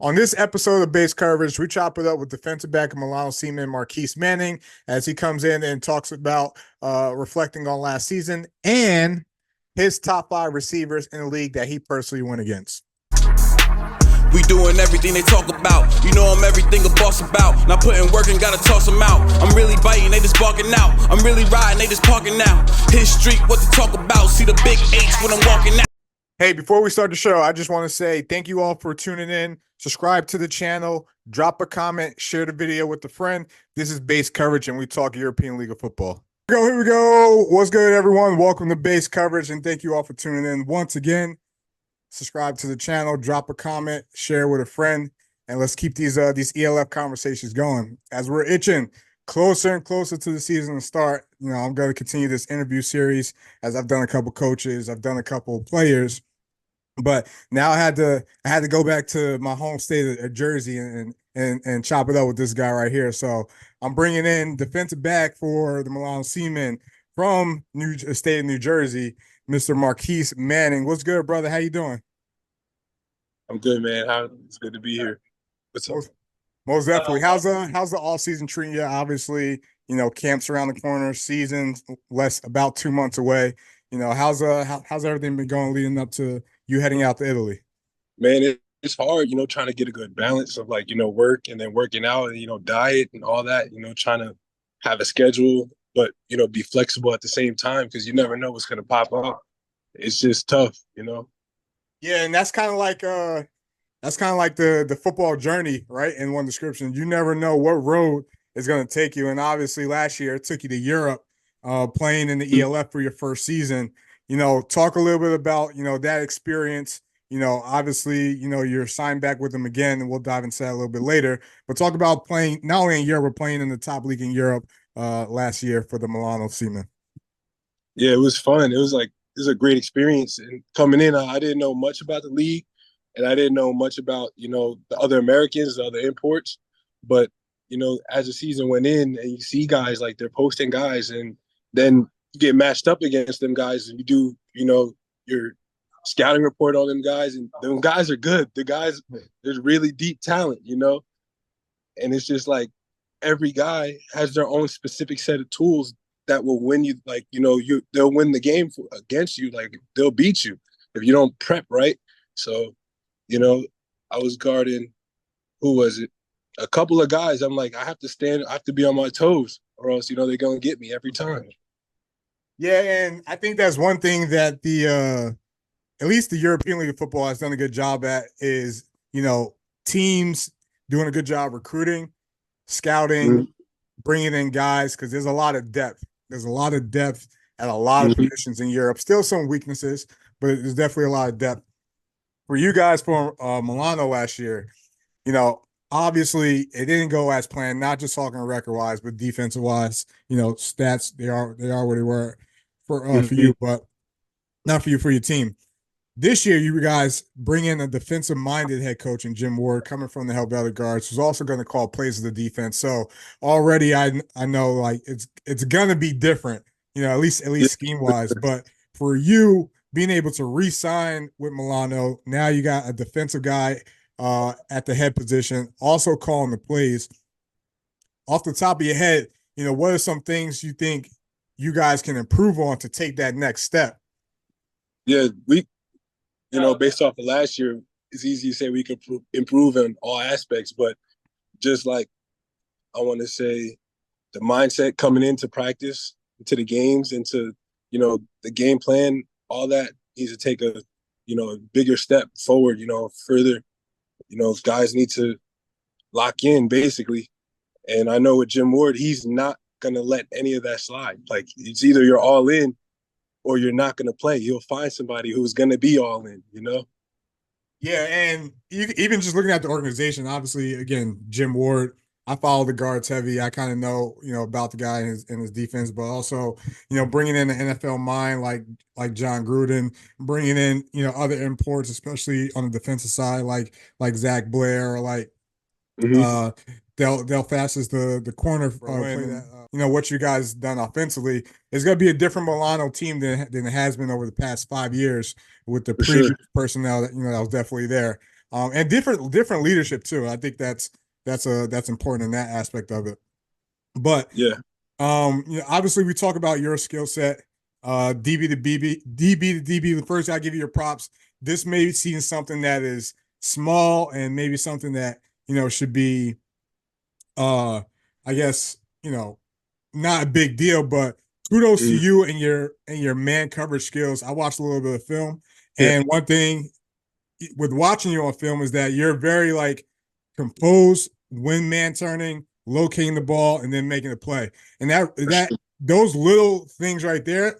On this episode of Base Coverage, we chop it up with defensive back Milano Seaman Marquise Manning as he comes in and talks about reflecting on last season and his top five receivers in the league that he personally went against. We doing everything they talk about. You know I'm everything a boss about. Not putting work and gotta toss them out. I'm really biting, they just barking out. I'm really riding, they just parking now. His street, what to talk about. See the big H when I'm walking out. Hey, before we start the show, I just want to say thank you all for tuning in. Subscribe to the channel, drop a comment, share the video with a friend. This is Base Coverage, and we talk European League of Football. Here we go. What's good, everyone? Welcome to Base Coverage, and thank you all for tuning in once again. Subscribe to the channel, drop a comment, share with a friend, and let's keep these ELF conversations going. As we're itching closer and closer to the season to start, I'm going to continue this interview series as I've done a couple coaches, I've done a couple players. But now I had to go back to my home state of Jersey and chop it up with this guy right here. So I'm bringing in defensive back for the Milano Seamen from state of New Jersey, Mr. Marquise Manning. What's good, brother? How you doing? I'm good, man. It's good to be here. What's up? Most definitely. How's the off season treating you? Obviously, camp's around the corner, season about 2 months away. How's everything been going leading up to you heading out to Italy? Man, it's hard, trying to get a good balance of work and then working out and, diet and all that, trying to have a schedule, but, be flexible at the same time because you never know what's going to pop up. It's just tough, Yeah, and that's kind of like the football journey, right? In one description, you never know what road is going to take you. And obviously last year it took you to Europe, playing in the ELF for your first season. Talk a little bit about, that experience. Obviously, you're signed back with them again, and we'll dive into that a little bit later. But talk about playing not only in Europe, but playing in the top league in Europe last year for the Milano Seamen. Yeah, it was fun. It was a great experience. And coming in, I didn't know much about the league, and I didn't know much about, the other Americans, the other imports. But, as the season went in and you see guys, like they're posting guys, and then you get matched up against them guys and you do, your scouting report on them guys, and them guys are good. The guys, there's really deep talent, and it's just like every guy has their own specific set of tools that will win you. Like, they'll win the game against you. Like, they'll beat you if you don't prep right. So, I was guarding, who was it? A couple of guys. I'm like, I have to be on my toes, or else, they're going to get me every time. Yeah, and I think that's one thing that at least the European League of Football has done a good job at is, teams doing a good job recruiting, scouting, bringing in guys, because there's a lot of depth. There's a lot of depth at a lot of positions in Europe. Still some weaknesses, but there's definitely a lot of depth. For you guys for Milano last year, obviously it didn't go as planned, not just talking record-wise, but defensive-wise. Stats, they are what they were for you, but not for you, for your team. This year, you guys bring in a defensive-minded head coach in Jim Ward, coming from the Helvetic Guards, who's also going to call plays of the defense. So already, I know like it's going to be different, at least scheme-wise. But for you being able to re-sign with Milano, now you got a defensive guy at the head position, also calling the plays. Off the top of your head, what are some things you think you guys can improve on to take that next step? Yeah, based off of last year, it's easy to say we could improve in all aspects, but just like I want to say the mindset coming into practice, into the games, into, the game plan, all that needs to take a bigger step forward, further. Guys need to lock in basically. And I know with Jim Ward, he's not going to let any of that slide. Like, it's either you're all in or you're not going to play. He'll find somebody who's going to be all in, Yeah, and even just looking at the organization, obviously, again, Jim Ward, I follow the guards heavy. I kind of know, about the guy and his defense, but also, bringing in an NFL mind like John Gruden, bringing in, other imports, especially on the defensive side, like Zach Blair, or like Del Fast is the corner play that, what you guys done offensively is going to be a different Milano team than it has been over the past 5 years with the previous personnel that, that was definitely there. and different leadership too. I think that's important in that aspect of it. But Yeah. obviously we talk about your skill set, DB to BB, DB to DB. The first, I give you your props. This may seem something that is small and maybe something that should be, uh, I guess not a big deal, but kudos to Mm. you and your man coverage skills. I watched a little bit of film, Yeah. and one thing with watching you on film is that you're very like composed when man turning, locating the ball, and then making a play. And that those little things right there,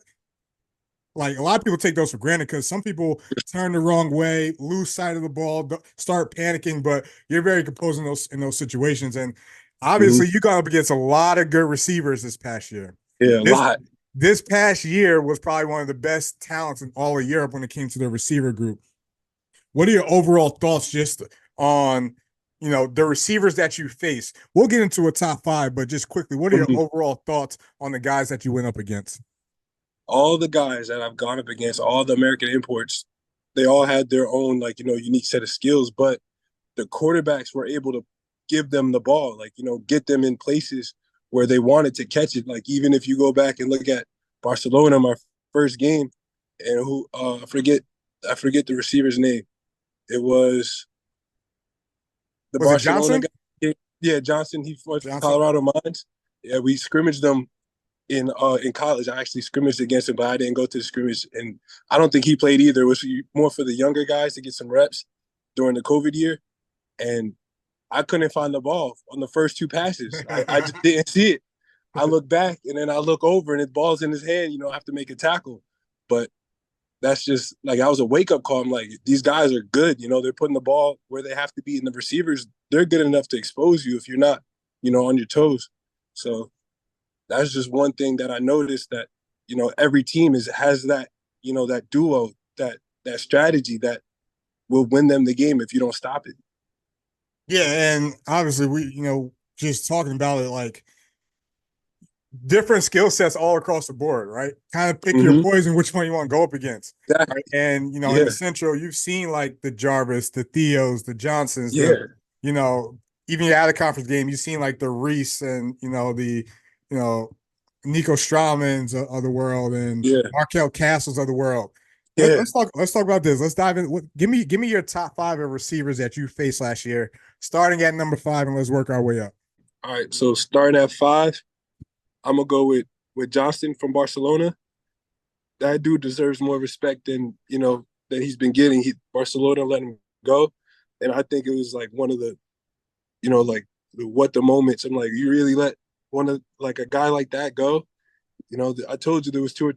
like a lot of people take those for granted because some people turn the wrong way, lose sight of the ball, start panicking. But you're very composed in those situations, and Mhm. obviously you got up against a lot of good receivers this past year. Yeah, a This lot. this past year was probably one of the best talents in all of Europe when it came to the receiver group. What are your overall thoughts just on the receivers that you face? We'll get into a top five, but just quickly, what are your Mhm. overall thoughts on the guys that you went up against? All the guys that I've gone up against, all the American imports, they all had their own unique set of skills, but the quarterbacks were able to give them the ball, get them in places where they wanted to catch it. Like even if you go back and look at Barcelona, my first game, and who I forget the receiver's name. It was the Was it Barcelona Johnson? guy. Yeah, Johnson. He went for Johnson? Colorado Mines. Yeah, we scrimmaged them in college. I actually scrimmaged against him, but I didn't go to the scrimmage, and I don't think he played either. It was more for the younger guys to get some reps during the COVID year, and I couldn't find the ball on the first two passes. I just didn't see it. I look back and then I look over and the ball's in his hand. I have to make a tackle, but that's just like I was a wake up call. I'm like, these guys are good. They're putting the ball where they have to be, and the receivers they're good enough to expose you if you're not, on your toes. So that's just one thing that I noticed that every team has that that duo that strategy that will win them the game if you don't stop it. Yeah, and obviously we, just talking about it, like different skill sets all across the board, right? Kind of pick your Mm-hmm. poison, which one you want to go up against. Exactly. Right? And in Yeah. the Central, you've seen like the Jarvis, the Theos, the Johnsons, Yeah. you know, even your out of conference game, you've seen like the Reese and the you know Nico Straumans of the world and Yeah. Markel Castles of the world. Yeah. Let's talk about this. Let's dive in. Give me your top five of receivers that you faced last year, starting at number five, and let's work our way up. All right. So starting at 5, I'm gonna go with Johnston from Barcelona. That dude deserves more respect than he's been getting. Barcelona let him go, and I think it was like one of the like what the moments. I'm like, you really let one of like a guy like that go? I told you there was 2 or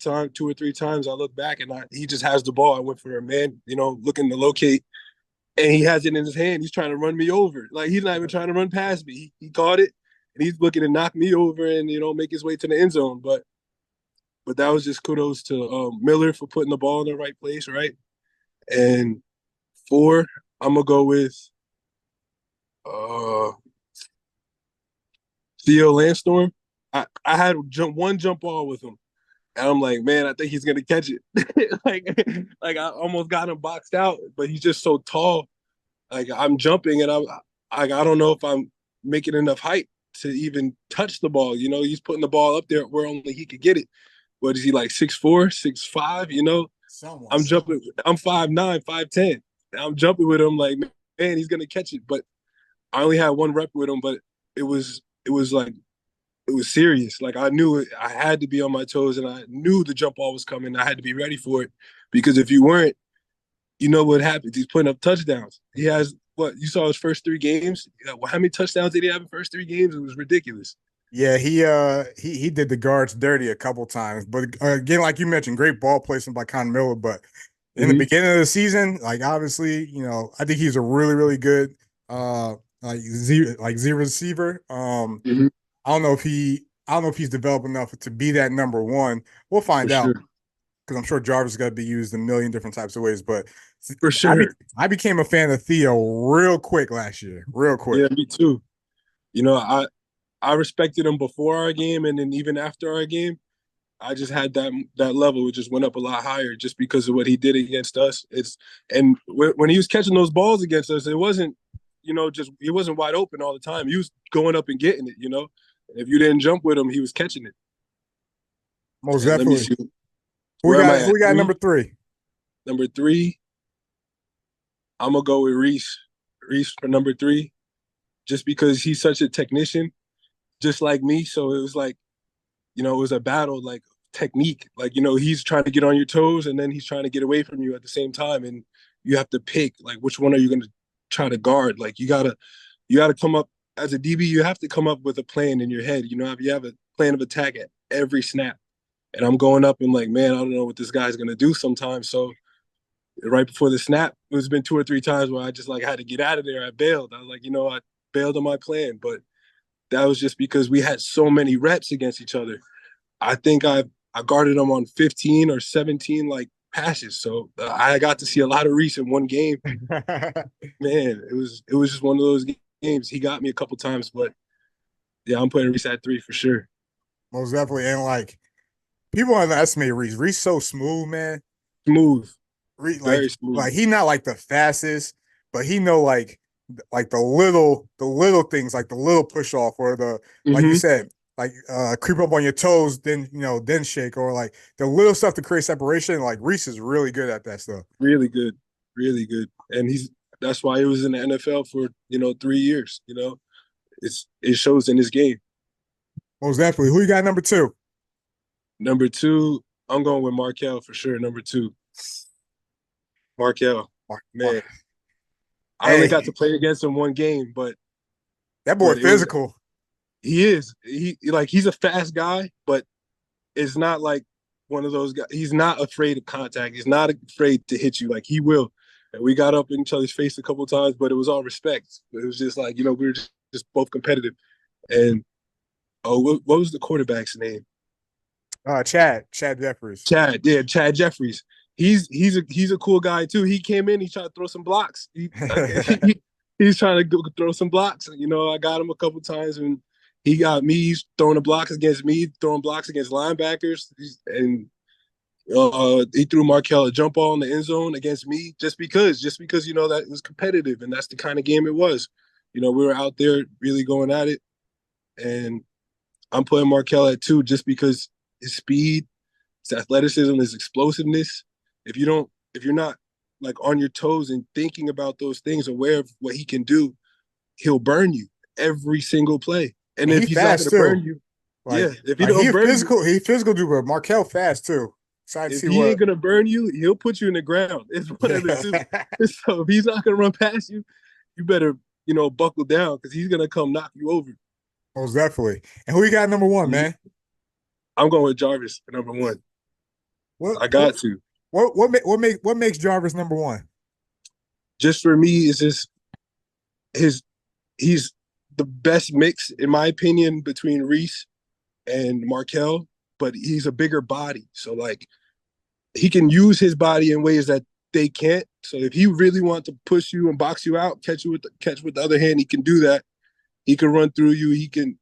3 times I look back and he just has the ball. I went for a man, looking to locate, and he has it in his hand. He's trying to run me over. Like he's not even trying to run past me. He caught it, and he's looking to knock me over and make his way to the end zone. But that was just kudos to Miller for putting the ball in the right place, right? And 4, I'm gonna go with uh, Theo Landstorm. I had one jump ball with him, and I'm like, man, I think he's gonna catch it. like I almost got him boxed out, but he's just so tall. Like I'm jumping, and I don't know if I'm making enough height to even touch the ball. He's putting the ball up there where only he could get it. What is he like 6'4", 6'5"? Someone. I'm jumping. I'm 5'9", 5'10". I'm jumping with him like, man, he's gonna catch it. But I only had one rep with him, but it was like it was serious. Like I knew I had to be on my toes, and I knew the jump ball was coming. I had to be ready for it because if you weren't, you know what happens. He's putting up touchdowns. He has what you saw his first 3 games. How many touchdowns did he have in first 3 games? It was ridiculous. Yeah, he did the guards dirty a couple times, but again, like you mentioned, great ball placement by Con Miller. But in the Mm-hmm. beginning of the season, like obviously, I think he's a really really good Z receiver. Mm-hmm. I don't know if he's developed enough to be that number one. We'll For find out sure. because I'm sure Jarvis is going to be used a million different types of ways. But For I be, sure. I became a fan of Theo real quick last year, real quick. Yeah, me too. I respected him before our game, and then even after our game. I just had that level. It just went up a lot higher just because of what he did against us. And when he was catching those balls against us, it wasn't, just he wasn't wide open all the time. He was going up and getting it. If you didn't jump with him, he was catching it. Most And let me definitely. see, where am I Who at? we got number 3? Number 3, I'm gonna go with Reese. Reese for number 3, just because he's such a technician, just like me. So it was like, it was a battle, like technique. Like, he's trying to get on your toes and then he's trying to get away from you at the same time. And you have to pick, like, which one are you going to try to guard? Like, you gotta come up as a DB. You have to come up with a plan in your head. You have a plan of attack at every snap. And I'm going up and like, man, I don't know what this guy's going to do sometimes. So right before the snap, it's been 2 or 3 times where I just like had to get out of there. I bailed. I was like, I bailed on my plan, but that was just because we had so many reps against each other. I think I guarded him on 15 or 17 like passes. So I got to see a lot of Reese in one game. Man, it was just one of those games. He got me a couple times, but yeah, I'm putting Reese at 3 for sure. Most definitely. And like, people underestimate Reese. Reese so smooth, man. Smooth. Reese, Very smooth. he not like the fastest, but he know like the little things, like the little push off or the like you said, like creep up on your toes, then then shake, or like the little stuff to create separation. Like Reese is really good at that stuff. Really good. Really good. And that's why he was in the NFL for 3 years. It shows in his game. Most definitely. Who you got number 2? Number 2, I'm going with Markel for sure. Number 2, Markel. Man, I only got to play against him one game, but that boy physical. He is. He's a fast guy, but it's not like one of those guys. He's not afraid of contact. He's not afraid to hit you. Like, he will. And we got up in each other's face a couple of times, but it was all respect. It was just like, we were just both competitive. And what was the quarterback's name? Chad Jeffries. Chad Jeffries. He's a cool guy too. He came in, he tried to throw some blocks. He's trying to go throw some blocks. I got him a couple times and he got me. He's throwing the blocks against me, throwing blocks against linebackers, and he threw Markel a jump ball in the end zone against me just because that it was competitive and that's the kind of game it was. We were out there really going at it, and I'm putting Markel at 2 just because his speed, his athleticism, his explosiveness. If you're not like on your toes and thinking about those things, aware of what he can do, he'll burn you every single play. And if he's not going to burn you, if he don't burn you, he physical dude, but Markel fast too. If he ain't going to burn you, he'll put you in the ground. It's one of the 2. So if he's not going to run past you, you better, buckle down because he's going to come knock you over. Most definitely. And who you got number 1, man? I'm going with Jarvis for number 1. I got to. What makes Jarvis number 1? Just for me, it's just he's the best mix, in my opinion, between Reese and Markel, but he's a bigger body. So like he can use his body in ways that they can't. So if he really wants to push you and box you out, catch with the other hand, he can do that. He can run through you. He can,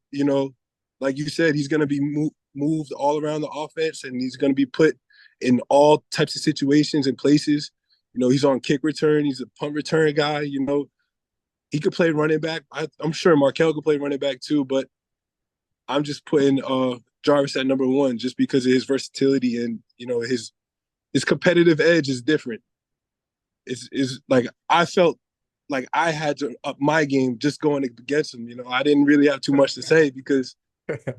like you said, he's going to be moved all around the offense, and he's going to be put in all types of situations and places. He's on kick return. He's a punt return guy. He could play running back. I'm sure Markel could play running back too, but I'm just putting Jarvis at number 1 just because of his versatility and, his competitive edge is different. Is like I felt like I had to up my game just going against him. I didn't really have too much to say because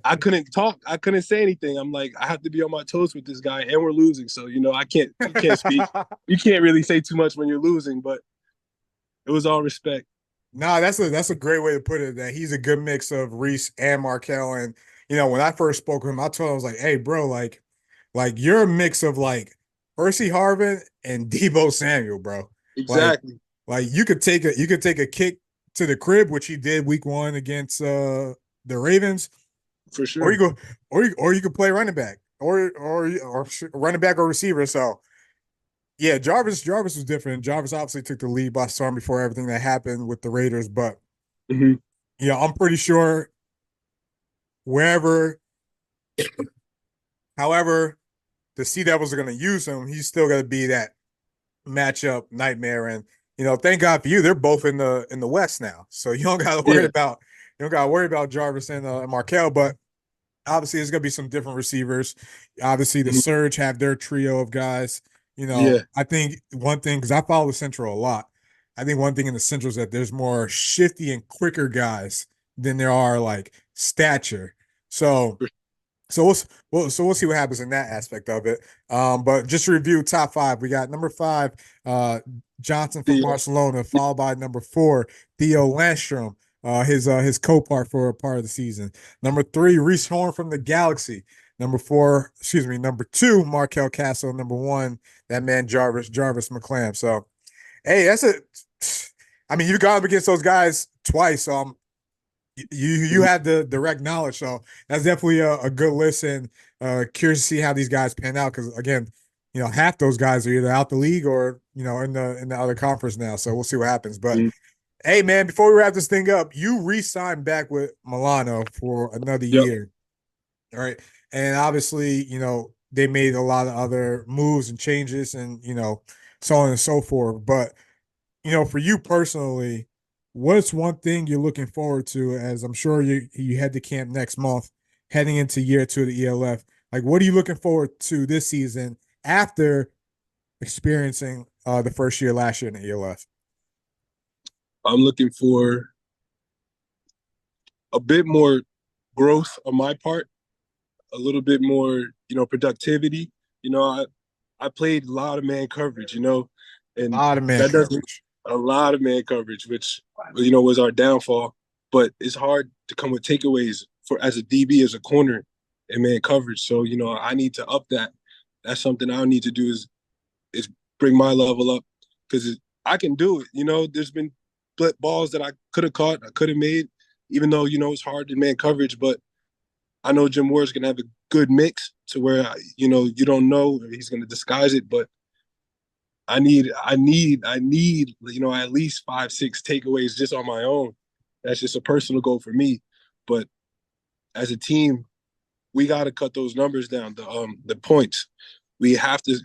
I couldn't talk. I couldn't say anything. I'm like, I have to be on my toes with this guy, and we're losing. So, you can't speak. You can't really say too much when you're losing, but it was all respect. Nah, that's a great way to put it, that he's a good mix of Reese and Markel. And, when I first spoke to him, I told him, I was like, hey, bro, like you're a mix of like Percy Harvin and Deebo Samuel, bro. Exactly. Like you could take a kick to the crib, which he did week 1 against the Ravens. For sure. Or you could play running back or running back or receiver. So yeah, Jarvis was different. Jarvis obviously took the lead by storm before everything that happened with the Raiders, but I'm pretty sure wherever However, the Sea Devils are going to use him. He's still going to be that matchup nightmare. And thank God for you, they're both in the West now, so you don't got to worry Yeah. about Jarvis and Markel. But obviously, there's going to be some different receivers. Obviously, the Mhm. Surge have their trio of guys. Yeah. I think one thing, because I follow the Central a lot, I think one thing in the Central is that there's more shifty and quicker guys than there are like stature. So we'll see what happens in that aspect of it. But just to review top five, we got number five, Johnson from Theo. Barcelona, followed by number four, Theo Landstrom, his co-part for a part of the season. Number three, Reese Horn from the Galaxy. Number two, Markel Castle. Number one, that man Jarvis McClam. So, hey, I mean, you got up against those guys twice. So you have the direct knowledge, so that's definitely a good listen. Curious to see how these guys pan out because again, half those guys are either out the league or in the other conference now. So we'll see what happens. But hey, man, before we wrap this thing up, you re-signed back with Milano for another Yep. year, all right? And obviously, they made a lot of other moves and changes, and so on and so forth. But for you personally, what's one thing you're looking forward to? As I'm sure you head to camp next month, heading into year two of the ELF. Like, what are you looking forward to this season after experiencing the first year last year in the ELF? I'm looking for a bit more growth on my part, a little bit more, productivity. I played a lot of man coverage, A and lot of man that doesn't coverage. a lot of man coverage, which was our downfall. But it's hard to come with takeaways for as a DB, as a corner, and man coverage. So I need to up that. That's something I need to do is bring my level up because I can do it. There's been split balls that I could have caught, I could have made, even though it's hard in man coverage. But I know Jim Moore's gonna have a good mix to where you don't know if he's gonna disguise it, but I need at least 5-6 takeaways just on my own. That's just a personal goal for me. But as a team, we got to cut those numbers down. The points we have to.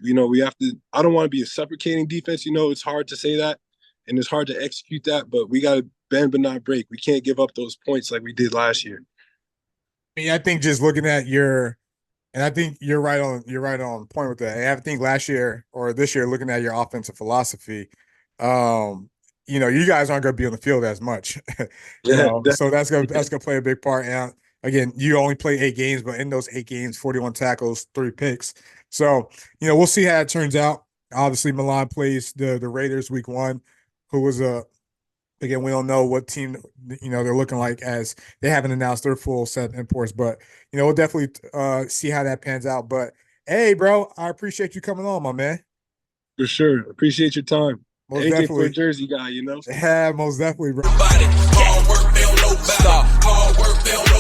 I don't want to be a suffocating defense. It's hard to say that, and it's hard to execute that. But we got to bend but not break. We can't give up those points like we did last year. I mean, I think just looking at and I think you're right on point with that. And I think last year or this year, looking at your offensive philosophy, you guys aren't going to be on the field as much, Yeah, so that's gonna play a big part. And again, you only play 8 games, but in those 8 games, 41 tackles, 3 picks. So we'll see how it turns out. Obviously, Milan plays the Raiders week one, who was again, we don't know what team they're looking like as they haven't announced their full set of imports, but we'll definitely see how that pans out. But hey, bro, I appreciate you coming on, my man. for sure. Appreciate your time. Most Anything for a definitely. Jersey guy. Yeah, most definitely, bro. Hard work, they don't know better. Hard work, they don't know